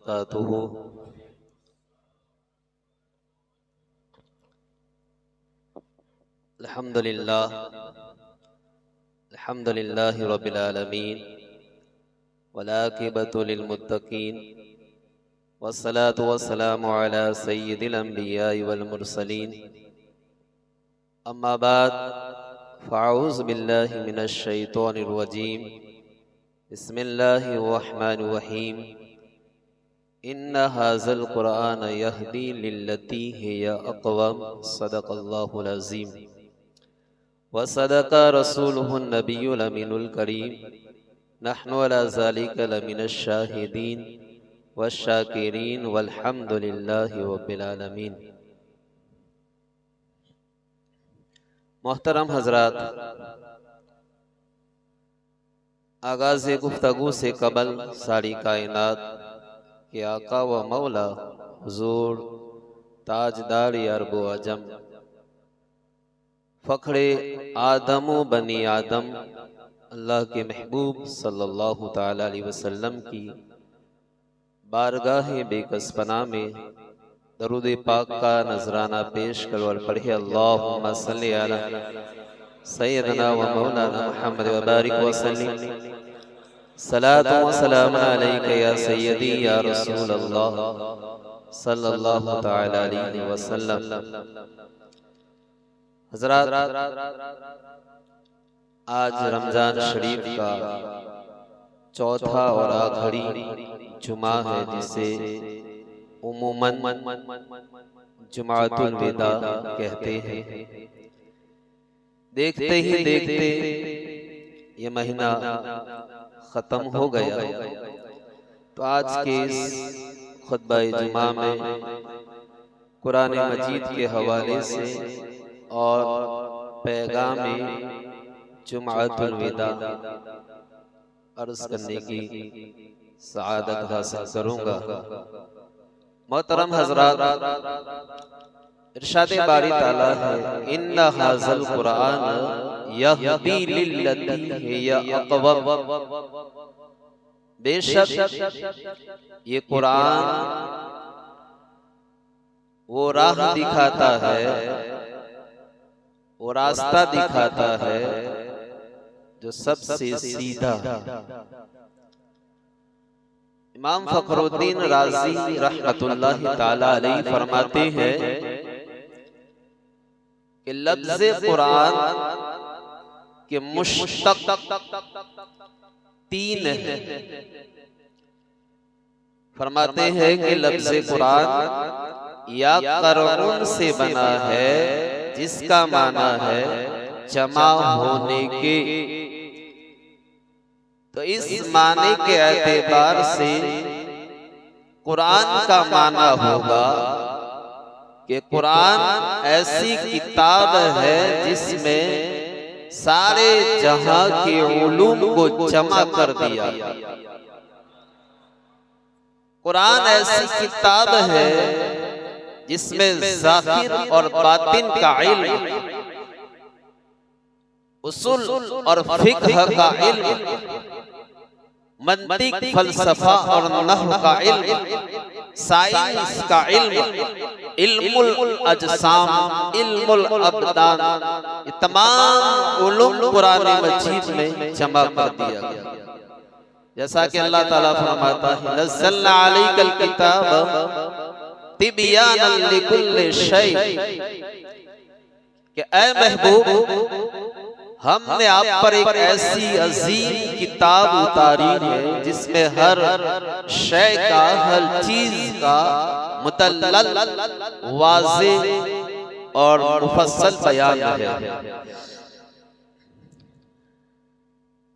वबरकातुहू। अल्हम्दुलिल्लाहि रब्बिल आलमीन वलाकिबतु लिलमुत्तकीन वस्सलातु वस्सलामु अला सय्यिदिल अंबियाइ वल मुरसलीन। अम्मा बाद फ़अऊज़ु बिल्लाहि मिनश शैतानिर रजीम। बिस्मिल्लाहिर रहमानिर रहीम। इन्ना हाज़ल क़ुरआन यहदी लिल्लती हिया अक़वम। सदक़ल्लाहुल अज़ीम व सदक़ रसूलुहुन नबियुल अमीनुल करीम। नहनु अला ज़ालिका लमिनश शाहिदीन वश्शाकिरीन वल्हम्दुलिल्लाहि रब्बिल आलमीन। मोहतरम हज़रात, आगाज़े गुफ्तगू से कबल सारी कायनात के आका व मौला हुज़ूर ताजदार अरब व अजम फ़ख्रे आदम व बनी आदम अल्लाह के महबूब सल्लल्लाहु ताला अलैहि वसल्लम की बारगाह बेकसपना में दरूद पाक का नजराना पेश करो और पढ़े अल्लाहुम्मा सल्ली अला सय्यदना व मौलाना मुहम्मद व बारिक व सल्लिम। सलातु व सलाम अलैका या सय्यदी या रसूल अल्लाह सल्लल्लाहु ताला अलैहि वसल्लम। हज़रात, आज रमजान शरीफ का चौथा और आखिरी जुमा है, जिसे उम्मन जुमातुल विदा कहते हैं। देखते ही देखते ये महीना खत्म हो गया। तो आज के इस खुतबा जुमा में कुरान मजीद के हवाले से और पैगाम जुमातुल विदा अर्ज करने की सआदत हासिल करूंगा। मोहतरम हज़रात, इरशाद बारी ताला है, इन्ना हाज़ल क़ुरआन यहदी लिल्लती हिया अक़वम। बेशक ये कुरान वो राह दिखाता है, वो रास्ता दिखाता है जो सबसे सीधा। इमाम फ़खरुद्दीन राज़ी रहमतुल्लाहि ताला अलैहि फरमाते हैं कि लफ्ज़े कुरान के मुश्तक़ तीन है। फरमाते हैं कि लफ्ज़े कुरान या क़ुरआन से बना है, जिसका माना है जमा होने के। तो इस माने के एतबार से कुरान का माना होगा कि कुरान ऐसी किताब है जिसमें सारे जहां के उलूम को जमा कर दिया। कुरान ऐसी किताब है जिसमें ज़ाहिर और बातिन का इल्म, उसूल और फिक़्ह का इल्म, मंतिक, फलसफा और नहव का इल्म, साइंस का इल्म, इल्मुल अजसाम, इल्मुल अबदान, ये तमाम उलूम कुरान मजीद में जमा कर दिया गया। जैसा कि अल्लाह ताला फरमाता है, नज़्ज़लना अलैकल किताब तिबयानन लिकुल्लि शै, कि ऐ महबूब, हमने आप पर एक ऐसी अजीम किताब उतारी है जिसमें हर शय का, हर चीज का मुतल्लल, वाज़े और मुफस्सल बयान है।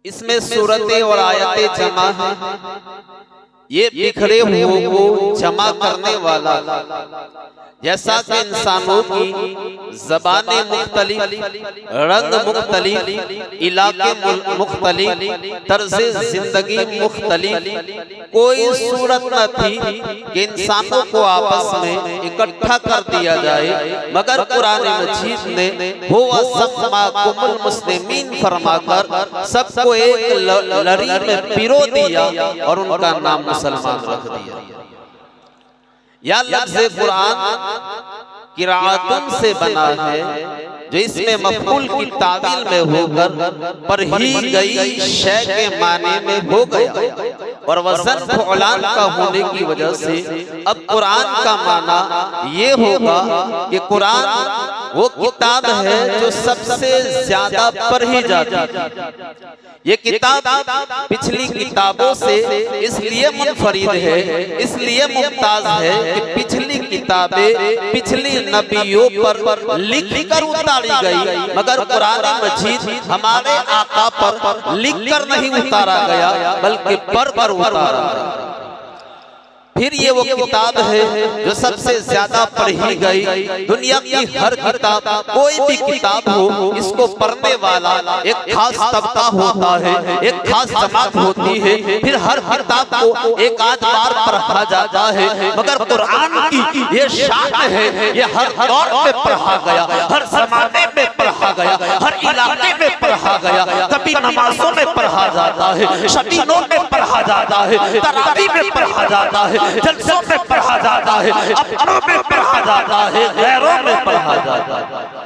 इसमें सूरतें और आयतें जमा हैं। ये बिखरे हुए को जमा करने वाला, जैसा कि इंसानों की ज़बानें मुख्तलिफ, रंग मुख्तलिफ, इलाके मुख्तलिफ, तर्ज़े ज़िंदगी मुख्तलिफ, कोई सूरत न थी कि इंसानों को आपस में इकट्ठा कर दिया जाए, मगर कुरान मजीद ने हुवा सम्माकुमुल मुस्लिमीन फरमाकर सबको एक लड़ी में पिरो दिया और उनका नाम मुसलमान रख दिया। या लफ्ज़ कुरान किराअतुन से बना है, जो इसमें मफूल की तावील में होकर पढ़ी गई शय के माने में हो गया, और वज़न फ़ुलान का होने की वजह से अब कुरान का माना ये होगा कि कुरान वो किताब है जो सबसे ज्यादा पढ़ी जाती है। ये किताब पिछली किताबों से इसलिए मुनफरिद है, इसलिए मुमताज है कि पिछली किताबें पिछली नबियों पर लिख कर उतारी गई, मगर कुरान मजीद हमारे आका पर लिख कर नहीं उतारा गया, बल्कि पढ़ कर उतारा गया। फिर ये वो किताब है जो सबसे ज्यादा पढ़ी गई। दुनिया की हर किताब, कोई भी किताब हो, इसको पढ़ने वाला एक खास तबका होता है, एक खास जमात होती है। फिर हर किताब को एक आध बार पढ़ा जाता है, मगर कुरान की ये शान है, ये हर दौर में पढ़ा गया, हर जमाने में पढ़ा गया, हर इलाके में पढ़ा गया। कभी नमाजों में पढ़ा जाता है, शबीनों में पढ़ा जाता है, तरावी में पढ़ा जाता है, जलसों में पढ़ा जाता है, अपनों में पढ़ा जाता है, गैरों में पढ़ा जाता है।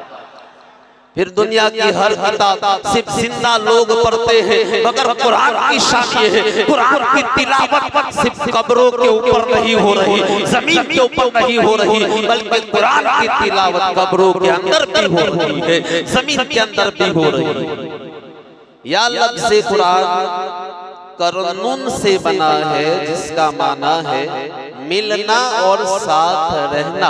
फिर दुनिया की हर किताब सिर्फ जिंदा लोग पढ़ते हैं, मगर कुरान की शान ये है, कुरान की तिलावत सिर्फ कब्रों के ऊपर नहीं हो रही, जमीन के ऊपर नहीं हो रही, बल्कि कुरान की तिलावत कब्रों के अंदर भी हो रही है, जमीन के अंदर भी हो रही है। या लफ्ज़ कुरान करनून से बना है, जिसका माना है मिलना और साथ रहना।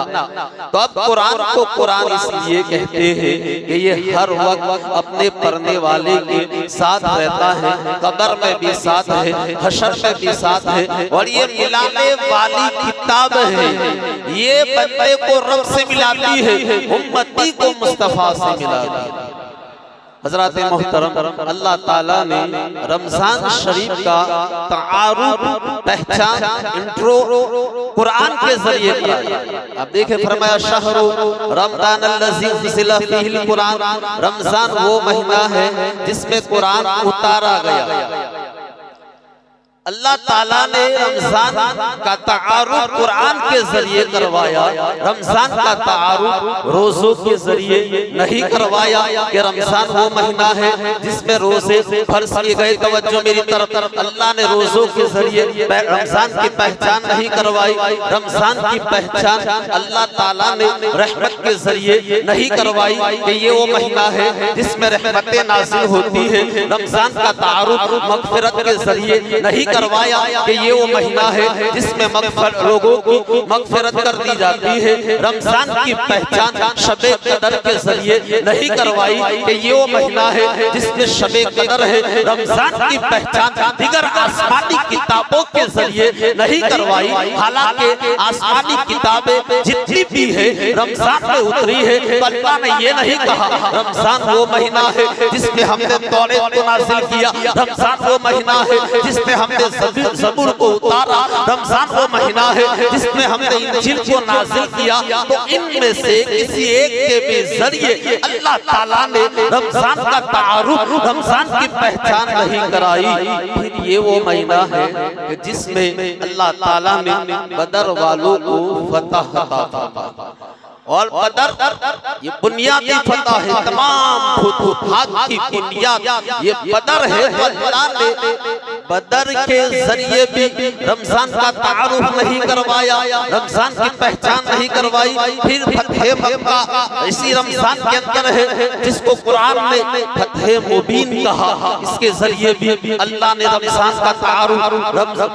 तो अब कुरान को कुरान इसलिए कहते हैं कि ये हर वक्त अपने पढ़ने वाले के साथ रहता है, कब्र में भी साथ है, हशर में भी साथ है, और ये मिलाने वाली किताब है। ये बंदे को रब से मिलाती है, उम्मती को मुस्तफा से मिलाती है। हज़रात मोहतरम, अल्लाह ताला ने रमजान शरीफ का तारुफ, पहचान, इंट्रो कुरान के जरिए कराया। अब देखें, फरमाया शहरु रमजान अल्लज़ी उनज़िला फ़ीहिल कुरान, रमजान वो महीना है जिसमें कुरान उतारा गया। अल्लाह ताला ने रमजान का तारुफ कुरान के जरिए करवाया, रमजान का तारुफ रोजों के जरिए नहीं करवाया कि रमजान वो महीना है जिसमें रोजे फर्ज किए गए। तवज्जो मेरी तरफ, अल्लाह ने रोजों के जरिए रमजान की पहचान नहीं करवाई, रमजान की पहचान अल्लाह ताला ने रहमत के जरिए नहीं करवाई कि ये वो महीना है जिसमें रहमतें नाज़िल होती है। रमजान का तारुफ मग़फ़िरत के जरिए नहीं करवाया कि ये वो महीना है जिसमें लोगों की मग़फ़िरत कर दी जाती है। रमजान की पहचान शबे कदर के जरिए नहीं करवाई कि ये वो महीना है जिसमें शबे कदर है। रमजान की पहचान दिगर आसमानी किताबों के जरिए नहीं करवाई, हालांकि आसमानी किताबें जितनी भी है रमजान में उतरी है। तो अल्लाह ने ये नहीं कहा रमजान वो महीना है जिसमें हमने तौरात को नाज़िल किया, रमजान वो महीना है जिसमें हमने ज़बूर को उतारा, रमजान वो महीना है जिसमें हमने इंजील को नाज़िल किया। तो इनमें से किसी एक के भी जरिए अल्लाह ताला ने रमजान का तारुफ, रमजान की पहचान नहीं कराई। फिर ये वो महीना है कि जिसमें अल्लाह ताला ने बदर वालों को फतह अता फरमाया, और बदर ये बुनियादी फतह है, तमाम फतूहात की बुनियाद ये बदर है। अल्लाह ने बदर के जरिए भी रमजान का तारुफ नहीं करवाया, रमजान की पहचान नहीं करवाई। फिर फतह मक्का इसी रमजान के अंदर है जिसको कुरान ने फतह मुबीन कहा, इसके जरिए भी अल्लाह ने रमजान का तारुफ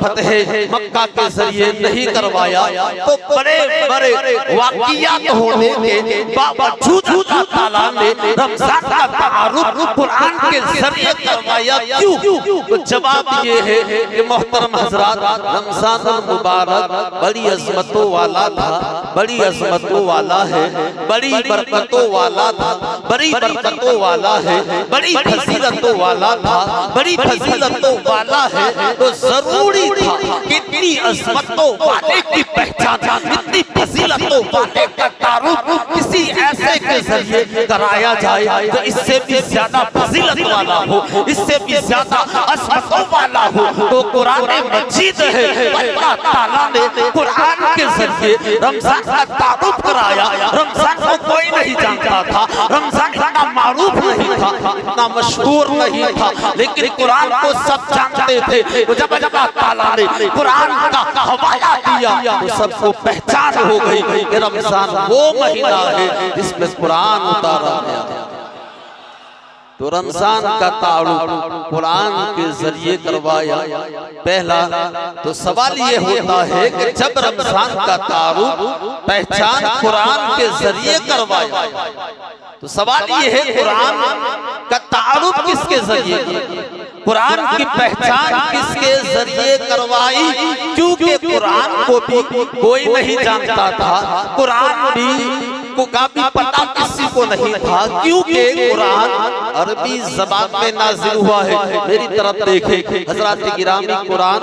फतह मक्का के जरिए नहीं करवाया। तो बड़े बड़े वाक़ियात होने के बावजूद अल्लाह ताला ने रमजान का तारुफ कुरान के जरिए करवाया। क्यों? तो जवाब ये है कि मोहतरम हजरात, रमजान मुबारक बड़ी अज़मतों वाला था, बड़ी अज़मतों वाला है, बड़ी बरकतों वाला था, बड़ी बरकतों वाला है, बड़ी फजीलतों वाला था, बड़ी फजीलतों वाला है। तो जरूरी था कि इतनी अज़मतों वाले की पहचान, इतनी फजीलतों वाले का तारुफ किसी किसी ऐसे के जरिए कराया जाए तो इससे भी ज्यादा फजीलत वाला हो, इससे भी ज्यादा असमतों वाला हो तो कुरान मजीद है। अल्लाह ताला ने कुरान के जरिए रमजान का तारुफ कराया। रमजान को कोई नहीं जानता था, रमजान इतना मारूफ नहीं था, इतना मशहूर नहीं था, लेकिन कुरान को सब जानते थे। तो जब अल्लाह ताला ने कुरान का हवाला दिया तो सबको पहचान हो गई कि रमजान वो महीना है जिसमें कुरान उतारा गया। तो रमजान का तारुफ कुरान के जरिए करवाया। पहला तो सवाल ये होता है कि जब रमजान का तारुफ पहचान कुरान के जरिए करवाया तो सवाल ये है कुरान का तारुफ किसके जरिए, कुरान की पहचान किसके जरिए करवाई? क्योंकि कुरान को भी कोई नहीं जानता था, कुरान भी को काफी पता किसी को नहीं था, क्योंकि कुरान अरबी जबान में नाजिल हुआ है। मेरी तरफ देखें हजरात गिरामी, कुरान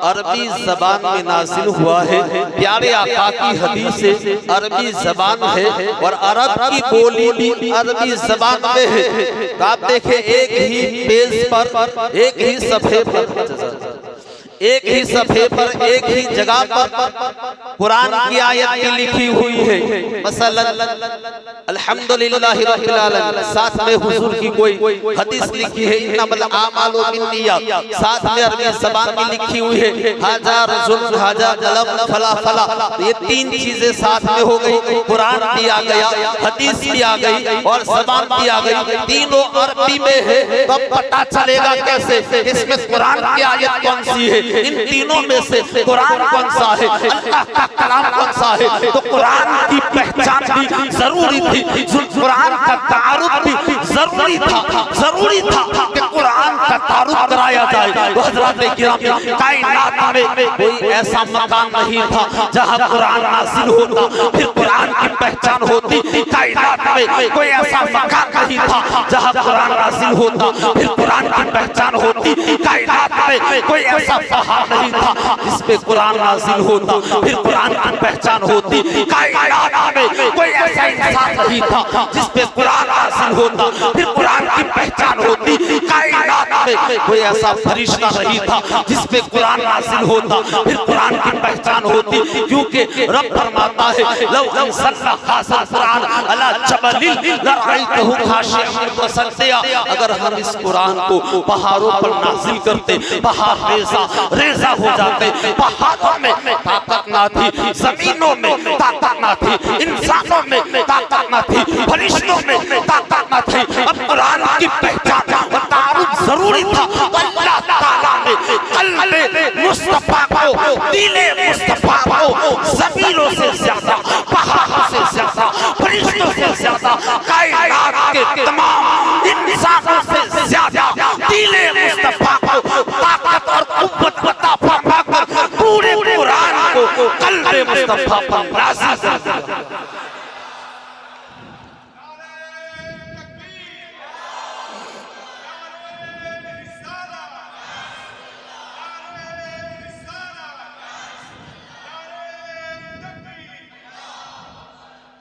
अरबी जबान में नाजिल हुआ है। प्यारे आका की हदीस से अरबी जबान है और अरब की बोली भी अरबी जबान में है। तो आप देखें एक ही पेज पर, एक ही सफ़े पर, एक ही सफ़े पर, एक ही जगह पर कुरान की आयत भी लिखी हुई है। मसलन अल्हम्दुलिल्लाहि रब्बिल आलमीन, साथ में हुजूर की कोई हदीस लिखी है, इन्नमल आमालु बिन्नियात, साथ में अरबी ज़बान में लिखी हुई है हाजा रजुल हाजा कलम फला फला। ये तीन चीजें साथ में हो गई, कुरान भी आ गया, हदीस भी आ गई और ज़बान भी आ गई, तीनों अरबी में है। तो पता चलेगा कैसे इसमें कुरान की आयत कौन सी है, इन तीनों में से कुरान कौन सा है, अल्लाह का कलाम कौन सा है? तो कुरान की पहचान भी जरूरी थी, कुरान का तारुफ भी जरूरी था कि कुरान का तारुफ कराया जाए। तो हज़रात गिरामी, कायनात में कोई ऐसा मकान नहीं था जहां कुरान नाज़िल होता फिर कुरान की पहचान होती। कायनात में कोई ऐसा मकान नहीं था जहां कुरान नाज़िल होता फिर कुरान की पहचान होती। कायनात में कोई ऐसा पहाड़ नहीं था जिसपे कुरान नाज़िल होता फिर कुरान की पहचान होती। कायनात में कोई ऐसा इंसान नहीं था जिसपे कुरान नाज़िल होता फिर कुरान की पहचान होती। कायनात में कोई ऐसा फरिश्ता नहीं था जिसपे कुरान नाज़िल होता फिर कुरान की पहचान होती। क्योंकि रब फरमाता है लौ अंज़लना हाज़ा कुरान अला जबलिन लरअयतहु खाशिअन मुतसद्दिआ, अगर हम इस कुरान को पहाड़ों पर नाज़िल करते पहाड़ रेज़ा हो जाते। पहाड़ों में ताकत ना थी, जमीनों में ताकत ना थी, इंसानों में ताकत ना थी, फरिश्तों में ताकत ना थी। अब कुरान की पहचान और तारुफ जरूरी था। अल्लाह ताला ने कल्बे मुस्तफा को, दिले मुस्तफा को जमीनों से ज्यादा, पहाड़ों से ज्यादा, फरिश्तों से ज्यादा, कायनात के तमाम इंसानों से ज्यादा दिले मुस्तफा को ताकत और कुव्वत अता फरमाकर पूरे कुरान को कल्बे मुस्तफा पर नाज़िल कर दिया।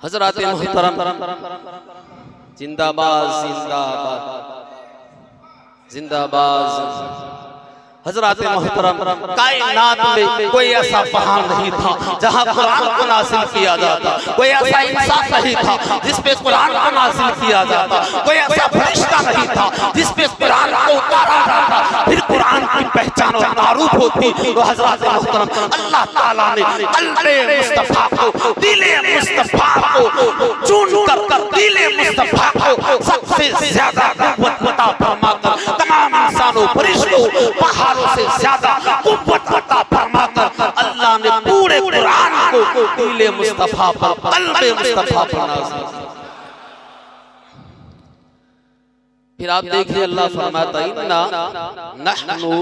हज़रात मोहतरम, जिंदाबाद जिंदाबाद जिंदाबाद। हज़रात मोहतरम, कायनात में कोई ऐसा पहाड़ नहीं था जहां कुरान को नाज़िल किया जाता, कोई ऐसा इंसान नहीं था जिसपे कुरान को नाज़िल किया जाता, कोई ऐसा फरिश्ता नहीं था जिसपे कुरान को उतारा जाता फिर कुरान की पहचान और तारुफ होती। तो हज़रात मोहतरम, अल्लाह ताला ने कल्बे मुस्तफा को, दिले मुस्तफा को चुन कर दिले मुस्तफा को सबसे ज्यादा कुव्वत अता फरमाकर तमाम इंसानों, फरिश्तों, पहाड़ों से ज्यादा कुव्वत अता फरमाकर अल्लाह ने पूरे कुरान को दिले मुस्तफा पर, कल्बे मुस्तफा पर नाज़िल किया। फिर आप देखिए अल्लाह फरमाता इन्ना नहनु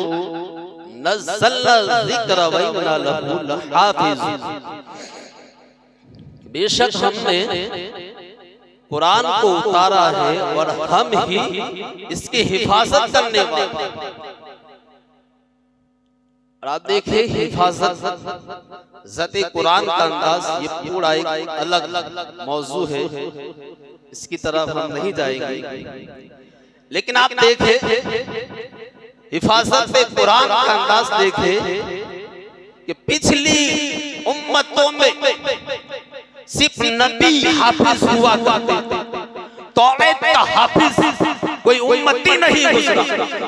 नज़्ज़लना ज़िक्र व इन्ना लहु लहाफ़िज़ून, बेशक हमने कुरान को उतारा है और हम ही इसकी हिफाजत करने वाले। और आप देखिए हिफाजत ज़ाते कुरान का अंदाज, ये पूरा एक अलग मौजू है, इसकी तरफ हम नहीं जाएंगे। लेकिन आप देखें हिफाजत कुरान का अंदाज देखें कि पिछली उम्मतों में सिर्फ नबी हाफिज हुआ करते थे। तौरात का हाफिज कोई उम्मती नहीं गुजरा,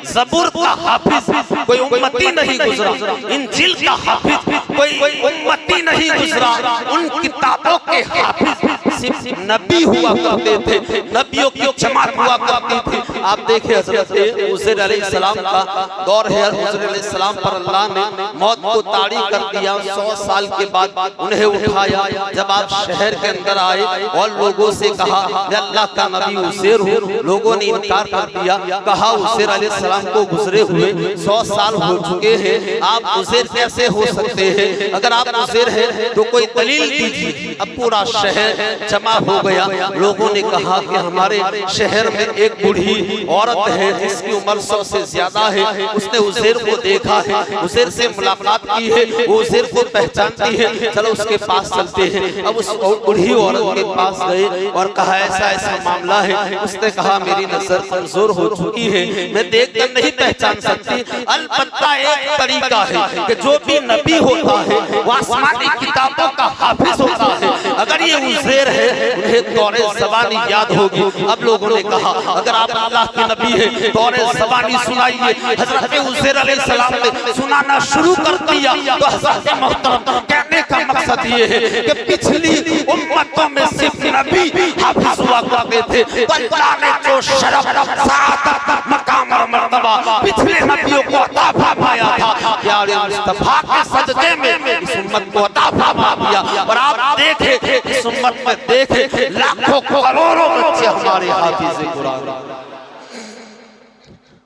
ज़बूर का हाफिज कोई उम्मती नहीं गुजरा, इंजील का हाफिज कोई उम्मती नहीं गुजरा। उन किताबों के हाफिज सिर्फ नबी हुआ करते थे, नबियों की जमात हुआ करती थी। आप देखें हज़रत उज़ैर अलैहिस्सलाम का दौर है, उज़ैर अलैहिस्सलाम पर अल्लाह ने मौत को ताड़ी कर दिया। 100 साल के बाद उन्हें उठाया। जब आप शहर के अंदर आए और लोगों से कहा मैं अल्लाह का नबी उज़ैर हूँ, लोगों ने इनकार कर दिया। कहा उज़ैर अलैहिस्सलाम को गुजरे हुए 100 साल हो चुके हैं, आप उज़ैर कैसे हो सकते हैं? अगर आप उज़ैर हैं तो कोई दलील दीजिए। अब पूरा शहर जमा हो गया। लोगों ने कहा कि हमारे शहर में एक बूढ़ी औरत है जिसकी उम्र 100 से ज्यादा है, उसने उज़ैर को देखा है, उज़ैर से मुलाकात की है, वो उज़ैर को पहचानती है, चलो उसके पास चलते हैं। अब उस बूढ़ी औरत के पास गए और कहा ऐसा ऐसा मामला है। उसने कहा मेरी नजर कमजोर हो चुकी है, मैं देखकर नहीं पहचान सकती। अलबत्ता एक तरीका है कि जो भी नबी होता है वो आसमानी किताबों का हाफिज होता है। अगर ये उज़ैर है उन्हें तौरात ज़बानी याद होगी। अब लोगों ने कहा अगर आप अल्लाह के नबी हैं तौरात ज़बानी सुनाइए। हज़रत उज़ैर अलैहिस्सलाम ने सुनाना शुरू कर दिया। तो हज़रत मोहतरम कहने का मकसद ये है कि पिछली उम्मतों में सिर्फ नबी हाफिज हुआ करते थे। अल्लाह ने जो शरफ, साअत, मकाम और मर्तबा पिछले नबियों को अता फरमाया था, प्यारे मुस्तफा के सदक़े में इस उम्मत को अता फरमा दिया। और आप देखें इस उम्मत में देखें लाखों करोड़ों बच्चे हमारे हाफिज़ कुरान।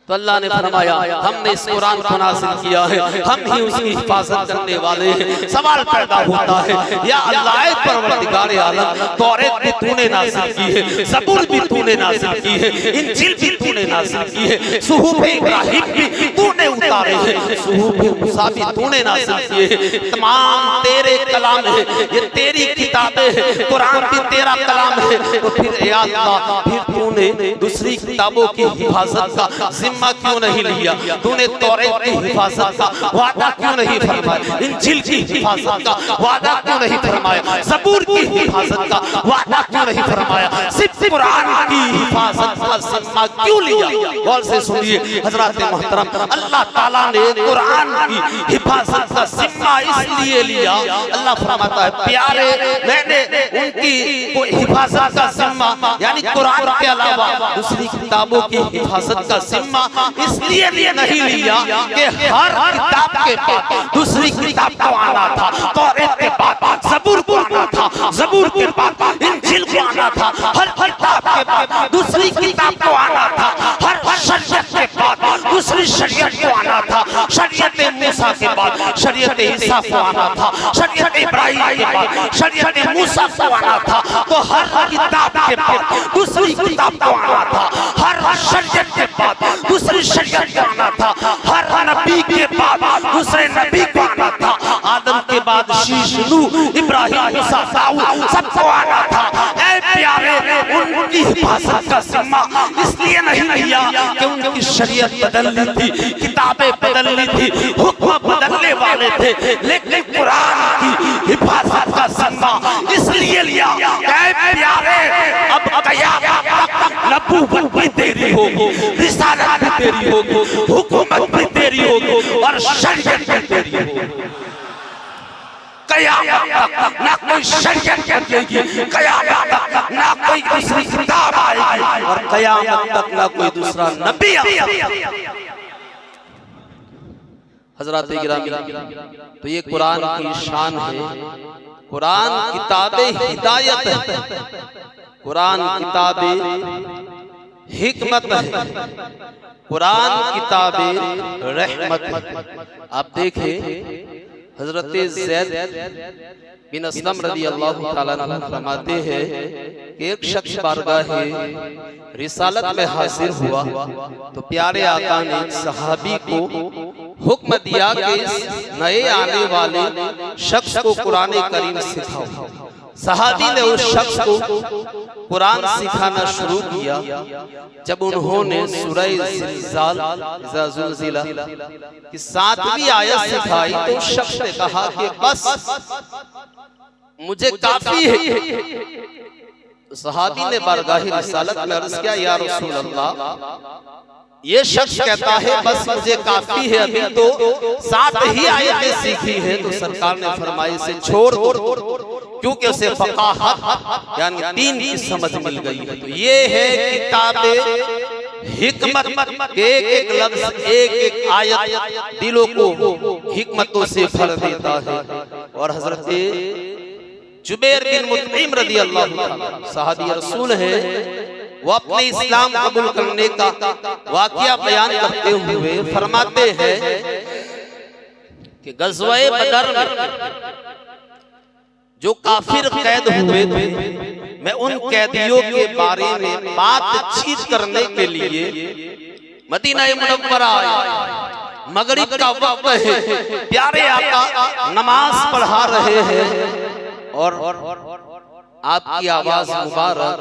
तो अल्लाह ने फरमाया हमने इस कुरान को नाज़िल किया है, हम ही उसकी हिफाजत करने वाले हैं। सवाल पैदा होता है या अल्लाह परवरदिगार आलम, तौरात भी तूने नाज़िल की है, ज़बूर भी तूने नाज़िल की है, इंजील भी तूने नाज़िल की है, सुहूफ़ इब्राहीम भी तूने उतारे हैं, सुहूफ़ मूसा भी तूने नाज़िल किए हैं। तमाम तेरे कलाम है, ये तेरी किताबें हैं, कुरान भी तेरा कलाम है। तो फिर या अल्लाह फिर तूने दूसरी किताबों की हिफाजत का जिम्मा क्यों नहीं लिया? तूने तौरात की हिफाजत का वादा क्यों नहीं फरमाया? इंजील की हिफाजत का वादा क्यों नहीं फरमाया? ज़बूर की हिफाजत का वादा क्यों नहीं फरमाया? सिर्फ कुरान की हिफाजत का जिम्मा क्यों लिया? गौर से सुनिए हज़रात मोहतरम, अल्लाह ताला ने कुरान की हिफाजत का जिम्मा इसलिए लिया, अल्लाह फरमाता है प्यारे मैंने उनकी हिफाजत का जिम्मा यानी कुरान के अलावा दूसरी किताबों की हिफाजत का जिम्मा इसलिए नहीं लिया कि हर किताब के बाद दूसरी किताब को आना था, तौरात के बाद ज़बूर को आना था, ज़बूर के बाद इंजील को आना था, हर किताब के बाद दूसरी किताब को आना था, हर शरीयत के बाद दूसरी शरीयत को आना था, शरीयत मूसा के बाद शरीयत ईसा को आना था, शरीयत इब्राहीम के बाद शरीयत मूसा को आना था। तो हर किताब के बाद दूसरी किताब को आना था, हर शरीयत के बाद दूसरी शरीयत को आना था, हर नबी के बाद दूसरे नबी को आना था। आदम के बाद शीश, नूह, इब्राहीम, मूसा, दाऊद सबको आना था। ऐ प्यारे उनकी हिफाजत का जिम्मा इसलिए नहीं लिया कि उनकी शरीयत बदलनी थी, किताबें बदलनी थी, हुक्म बदलने वाले थे, लेकिन कुरान की हिफाजत का जिम्मा इसलिए लिया। ऐ प्यारे अब क़यामत तक नबूवत भी तेरी होगी, रिसालत भी तेरी होगी, हुकूमत भी तेरी होगी और शरीयत भी तेरी होगी। क़यामत तक ना कोई शरीयत बदलेगी, क़यामत तक ना कोई दूसरी किताब आएगी और क़यामत तक ना कोई दूसरा नबी आएगा। हज़रात गिरामी, तो ये कुरान की शान है। कुरान किताबे हिदायत है, कुरान किताबे हिकमत है, कुरान किताबे रहमत है। आप देखें हज़रत ज़ैद बिन असलम रज़ी अल्लाह ताला अन्हु फरमाते हैं कि एक शख्स बारगाह रिसालत में हाजिर हुआ तो प्यारे आका ने एक सहाबी को हुक्म दिया कि इस नए आने वाले शख्स को कुरान करीम सिखाओ। सहाबी ने उस शख्स को कुरान सिखाना शुरू किया। जब उन्होंने सूरह ज़िलज़ाल इज़ा ज़ुलज़िला की 7वीं आयत सिखाई तो उस शख्स ने कहा कि बस मुझे काफी है। सहाबी ने बारगाह रिसालत में अर्ज़ किया, या रसूल अल्लाह, ये शख्स कहता है बस मुझे काफी है, अभी तो 7 ही आयतें सीखी है। तो सरकार ने फरमाया इसे छोड़ दो, क्योंकि उसे फ़क़ाहत यानी दीन की समझ मिल गई है। तो ये है किताबे हिकमत, एक एक लफ्ज एक एक आयत दिलों को हिकमतों से भर देता है। और हजरत जुबैर बिन मुतइम रज़ी अल्लाह ताला सहाबी रसूल है, वो अपने इस्लाम कबूल करने का वाकया बयान करते हुए फरमाते हैं कि गज़वाए बदर में जो काफिर कैद हुए थे, मैं उन कैदियों के बारे में बातचीत करने के लिए मदीना मुनव्वरा आया। मगरिब का वक्त है, प्यारे आका नमाज पढ़ा रहे हैं और आपकी आवाज मुबारक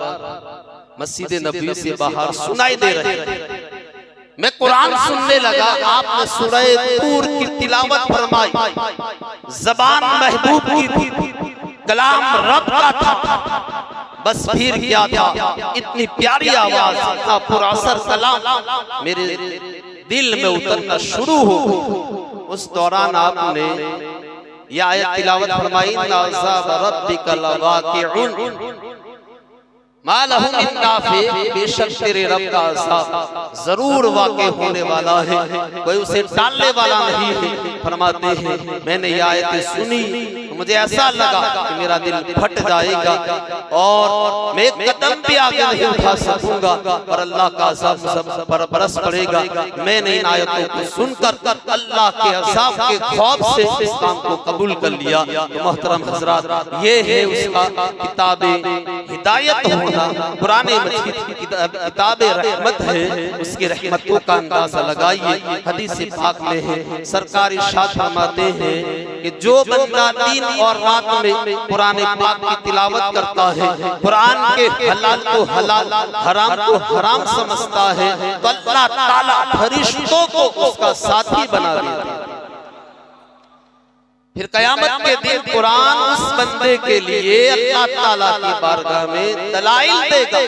मस्जिद नबी से बाहर सुनाई दे रही है। मैं कुरान सुनने लगा, आपने सूरह तूर की तिलावत फरमाई। ज़बान महबूब की थी, कलाम रब का था, बस फिर क्या था, इतनी प्यारी आवाज, इतना पुरअसर कलाम मेरे दिल में उतरना शुरू हो। उस दौरान आपने यह आयत तिलावत फरमाई, रब्बिकल वाक़िउन मा लहु मिन दाफ़ि, बेशक तेरे रब का अज़ाब जरूर वाक़े होने वाला है, कोई उसे टालने वाला नहीं है। फरमाते हैं मैंने यह आयत सुनी, मुझे ऐसा लगा कि मेरा दिल फट जाएगा और मैं एक कदम भी आगे नहीं उठा सकूंगा और अल्लाह का अज़ाब सब पर बरस पड़ेगा। मैंने इन आयतों को सुनकर अल्लाह के अज़ाब के खौफ से इस्लाम को कबूल कर लिया। तो मोहतरम हज़रात, ये है उसका किताबे हिदायत होना, कुरान मजीद किताब रहमत है, उसकी रहमतों का अंदाजा लगाइए। हदीस पाक में है, सरकार इरशाद फरमाते हैं कि जो बंदा दिन और रात में कुरान पाक की तिलावत करता है, कुरान के हलाल को हलाल, हराम को हराम समझता है, तो अल्लाह ताला फरिश्तों को उसका साथी बना देता है। फिर कयामत के दिन कुरान उस बंदे के लिए अल्लाह ताला की बारगाह में दलाइल देगा।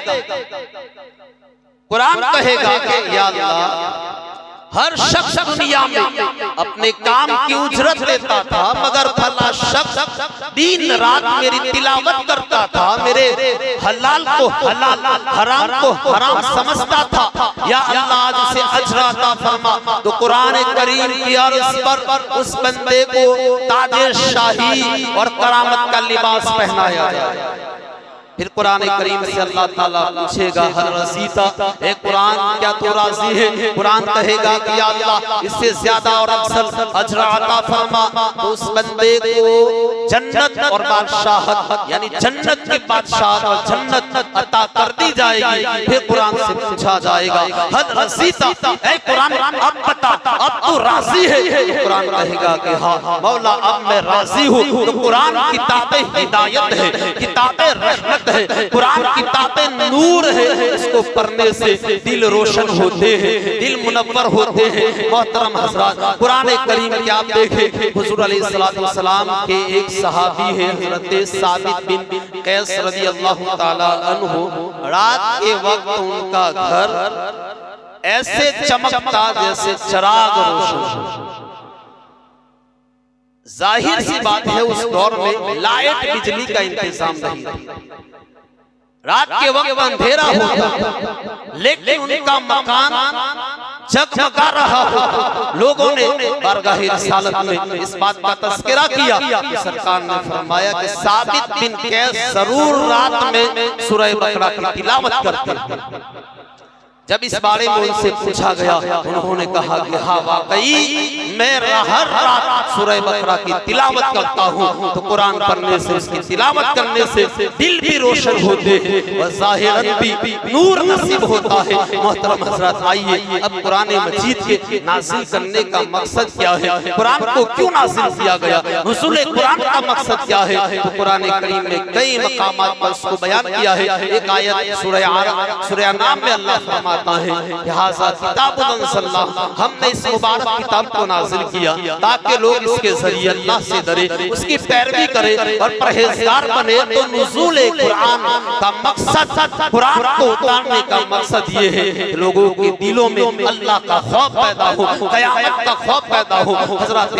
कुरान कहेगा कि या अल्लाह, हर शख्स दुनिया में अपने काम की उजरत लेता था, मगर फला शख्स दिन रात मेरी तिलावत करता था, मेरे हलाल को हलाल, हराम को हराम समझता था। या अल्लाह आज से अजर अता फरमा। तो कुरान करीम की अर्ज़ पर उस बंदे को ताज शाही और करामत का लिबास पहनाया जाए। फिर कुरान करीम से अल्लाह ताला पूछेगा, हल रज़ीता, ए कुरान क्या तू राजी है? कुरान कहेगा कि या अल्लाह, इससे ज्यादा और अफजल अजर अता फरमा। तो उस बंदे को जन्नत और बादशाहत यानी जन्नत की बादशाहत और जन्नत अता कर दी जाएगी। फिर कुरान से पूछा जाएगा, हल रज़ीता, ए कुरान अब बता, अब तू राजी है? कुरान कहेगा कि हाँ मौला, अब मैं राजी हूँ। तो कुरान किताब हिदायत है, किताब रहमत है, कुरान किताबे नूर है, इसको पढ़ने से दिल रोशन होते हैं, दिल मुनव्वर होते हैं। मोहतरम हज़रात, कुरान करीम के आप देखें, हुज़ूर अलैहिस्सलातु वस्सलाम के एक सहाबी हैं हज़रत साबित बिन कैस रज़ी अल्लाह ताला अन्हु, रात के वक्त उनका घर ऐसे चमकता जैसे चिराग रोशन। जाहिर सी बात है उस दौर में लाइट बिजली का इंतजाम नहीं था, रात के वक्त अंधेरा होता, लेकिन उनका मकान जगमगा रहा होता। लोगों ने बारगाह रिसालत में इस बात का तज़किरा किया कि सरकार ने फरमाया कि साबित बिन कैस जरूर रात में सूरह बकरा की तिलावत करते हैं। जब इस बारे में उनसे पूछा गया, उन्होंने कहा कि हाँ वाकई मैं हर रात सूरह बकरा की तिलावत करता हूँ, तो कुरान पढ़ने से, उसकी तिलावत करने से दिल भी रोशन होते हैं और ज़ाहिरन भी नूर नसीब होता है। मोहतरम हज़रात, आइए अब कुरान मजीद के नाज़िल करने का मकसद क्या है, कुरान को क्यों नाज़िल किया गया, नुज़ूल कुरान का मकसद क्या है। तो कुरान करीम में कई मकामात पर उसको बयान किया है। एक आयत सूरह अनाम में अल्लाह फरमाता है कि हाज़ा किताबुन अंज़लनाहु, हमने इस मुबारक किताब को नाज़िल किया ताकि लोग इसके जरिए अल्लाह से डरे, उसकी पैरवी करे और परहेजगार बने। तो नुज़ूल कुरान का मकसद, कुरान को उतारने का मकसद ये है कि लोगों के दिलों में अल्लाह का खौफ पैदा हो, क़यामत का खौफ पैदा हो। हज़रात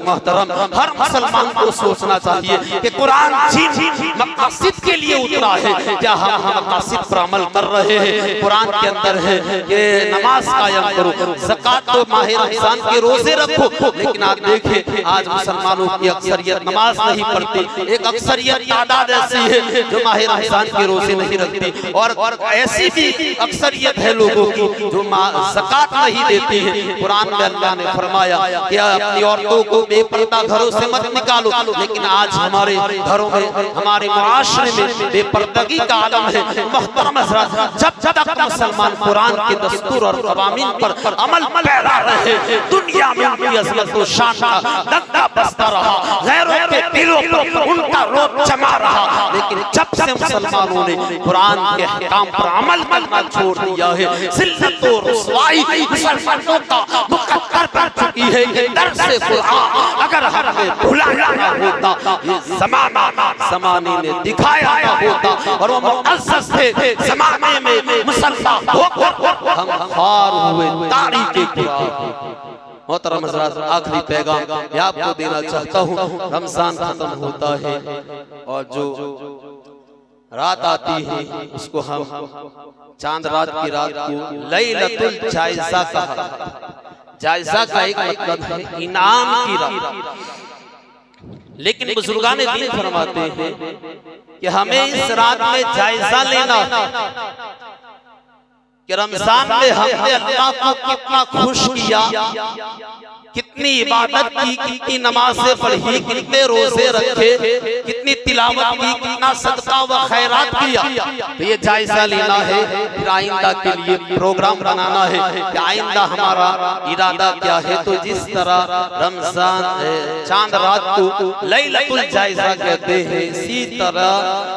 मोहतरम, हर मुसलमान को सोचना चाहिए कि कुरान जिन मक़ासिद के लिए उतरा है, क्या हम मक़ासिद पर अमल कर रहे हैं। कुरान के अंदर है कि नमाज कायम करो, ज़कात तो माह रमज़ान के रोजे रखो, लेकिन आप देखें आज मुसलमानों की अक्सरियत नमाज नहीं पढ़ती। एक अक्सरियत तादाद ऐसी है जो माह रमज़ान के रोजे नहीं रखती, और ऐसी भी अक्सरियत है लोगों की जो ज़कात नहीं देती है। कुरान में अल्लाह ने फरमाया कि अपनी औरतों को बेपर्दा घरों से मत निकालो, लेकिन आज हमारे घरों में, हमारे मुआशरे में बेपर्दगी का आलम है। मोहतरम हज़रात, जब तक मुसलमान कुरान के दस्तूर और क़वानीन पर अमल पैरा रहे, दुनिया में उनकी अज़मत और शान का दंगा बसता रहा, गैरों के दिलों पर उनका रोब जमा रहा। लेकिन जब से मुसलमानों ने कुरान के अहकाम पर अमल करना छोड़ दिया है, ज़िल्लत और रुसवाई मुसलमानों का मुकद्दर बन चुकी है। कि दर से कुरान अगर हमें भुलाया ना होता, ये ज़माने ने दिखाया ना होता, और वो मुअज़्ज़ज़ थे ज़माने में मुसलमान होकर हम खार हुए तारीख़ कुरान। मोहतरम हज़रात, आखिरी पैगाम मैं आपको देना चाहता हूँ। रमज़ान खत्म होता है और जो रात आती है उसको हम चांद रात की रात को लैलतुल जायज़ा कहा। जायज़ा का एक मतलब है इनाम की रात, लेकिन बुजुर्गान दीन फरमाते हैं कि हमें इस रात में जायज़ा लेना कि रमजान में हमने अल्लाह को कितना खुश किया, कितनी इबादत की, कितनी नमाज़ें पढ़ी, कितने रोजे रखे, कितनी तिलावत की, कितना सदका व खैरात किया। तो ये जायजा लेना है, फिर आइंदा के लिए प्रोग्राम बनाना है कि आइंदा हमारा इरादा क्या है। तो जिस तरह रमजान चांद रात को लैलतुल जायजा कहते हैं, इसी तरह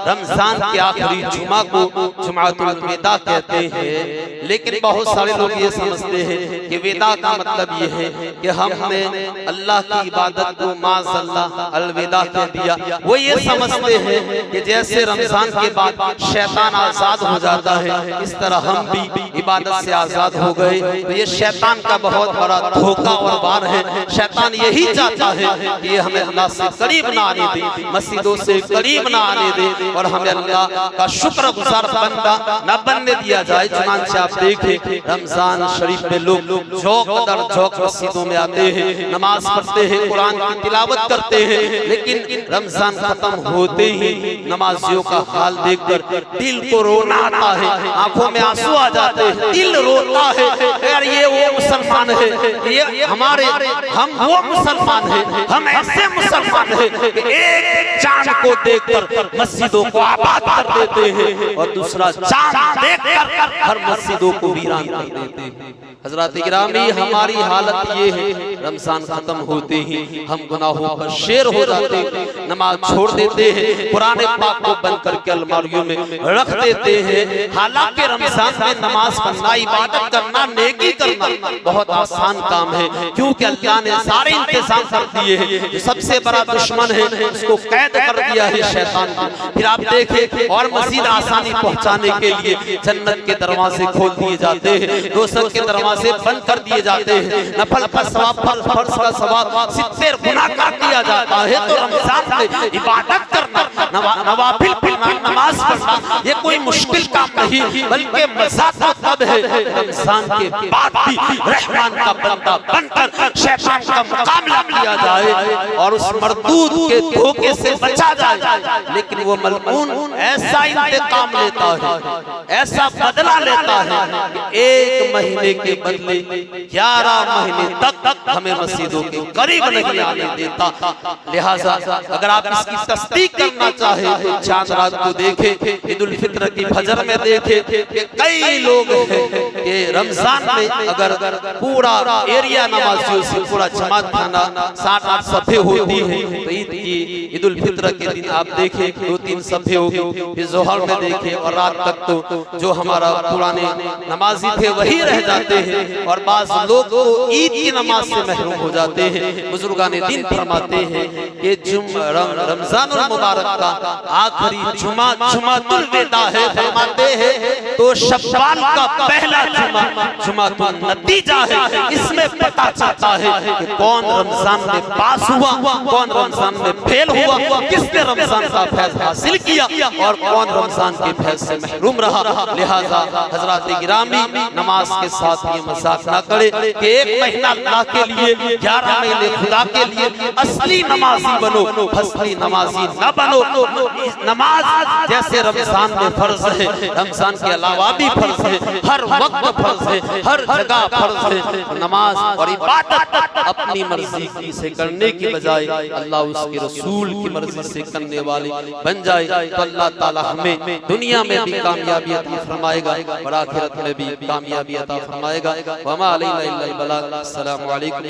रमजान के आखिरी जुमा को जुमातुल विदा कहते हैं। लेकिन बहुत सारे लोग ये समझते हैं कि विदा का मतलब ये है कि हमने अल्लाह की इबादत को माज़अल्लाह अलविदा कह दिया। वो ये समझते हैं कि जैसे रमजान के बाद शैतान आजाद हो जाता है, इस तरह हम भी इबादत से आजाद हो गए। तो ये शैतान का बहुत बड़ा धोखा और वार है। शैतान यही चाहता है कि हमें अल्लाह से करीब ना आने दे, मस्जिदों से करीब ना आने दे, और हमें अल्लाह का शुक्रगुजार बंदा न बनने दिया जाए। चुनांचे आप देखें रमजान शरीफ में लोग झोंक दर झोंक मस्जिदों में आते हैं, नमाज पढ़ते हैं, कुरान की तिलावत करते हैं, लेकिन रमजान खत्म होते ही नमाजियों का हाल देखकर दिल को रोना आता है, आंखों में आंसू आ जाते हैं, दिल रोता है। यार ये वो मुसलमान है, ये हमारे, हम वो मुसलमान हैं, हम ऐसे मुसलमान हैं कि एक चांद को देखकर मस्जिदों को आबाद कर देते हैं और दूसरा चांद देखकर हर मस्जिदों को वीरान कर देते हैं। हज़रात गिरामी, हमारी हालत ये है, रमजान खत्म होते ही हम गुनाहों पर शेर हो जाते हैं, नमाज छोड़ देते हैं, कुरान पाक को बंद करके अलमारियों में रख देते हैं। हालांकि रमजान में नमाज पढ़ना, इबादत करना, नेकी करना बहुत आसान काम है, क्योंकि अल्लाह ने सारे इंतजाम कर दिए हैं। जो सबसे बड़ा दुश्मन है उसको कैद कर दिया है शैतान को। फिर आप देखें और मज़ीद आसानी पहुंचाने के लिए जन्नत के दरवाजे खोल दिए जाते हैं, दोज़ख के दरवाजे बंद कर दिए जाते हैं, नफल का सवाब पर फर्ज का सवाब 70 गुना कर दिया जाता है। तो रमजान में इबादत करना, नवाफिल पढ़ना, नमाज पढ़ना ये कोई मुश्किल काम नहीं, बल्कि मज़ा तब है रमजान के बाद भी रहमान का बंदा बनकर शैतान का मुकाबला किया जाए और उस मरदूद के धोखे से बचा जाए। लेकिन वो मलऊन ऐसा इंतकाम लेता है, ऐसा बदला लेता है कि 1 महीने के बदले 11 महीने तक हमें मस्जिदों के करीब नहीं आने देता। लिहाजा अगर आप इसकी तस्दीक करना चाहे तो चांद रात को देखे, ईद उल फित्र की फजर में देखे कि कई लोग हैं कि रमजान में अगर पूरा एरिया नमाजियों से पूरा जमात खाना 7-8 सफ़े होती है तो ईद की ईद उल फित्र के दिन आप देखें 2-3 सफ़े होगी, फिर जोहर में देखें और रात तक तो जो हमारा पुराने नमाजी थे वही रह जाते हैं और बाज़ लोग तो ईद की नमाज से महरूम हो जाते हैं। बुजुर्गान दीन फरमाते हैं कि रमजानुल मुबारक का आखिरी जुमा जुमातुल विदा है, फरमाते हैं तो शव्वाल का पहला जुमा जुमातुल नतीजा है। इसमें पता चलता है कि कौन रमजान में पास हुआ, कौन रमजान में फेल हुआ, किसने रमजान का फैज़ हासिल किया और कौन रमजान के फैज़ से महरूम रहा। लिहाजा हजरात गिरामी नमाज के साथ ये मजाक ना करे कि 1 महीना अल्लाह के लिए, 11 महीने खुदा के लिए असली नमाजी बनो, फसली नमाजी न बनो। नमाज जैसे रमजान में फर्ज है, रमजान के अलावा भी फर्ज है, हर वक्त फर्ज है, हर जगह फर्ज है। नमाज और इबादत अपनी मर्जी से करने की बजाय अल्लाह उसके रसूल की मर्जी से करने वाले बन जाए तो अल्लाह ताला हमें दुनिया में भी कामयाबी अता फरमाएगा और आखिरत में भी कामयाबी अता फरमाएगा। वमा अलैना इल्लल बलाग। अस्सलामु अलैकुम।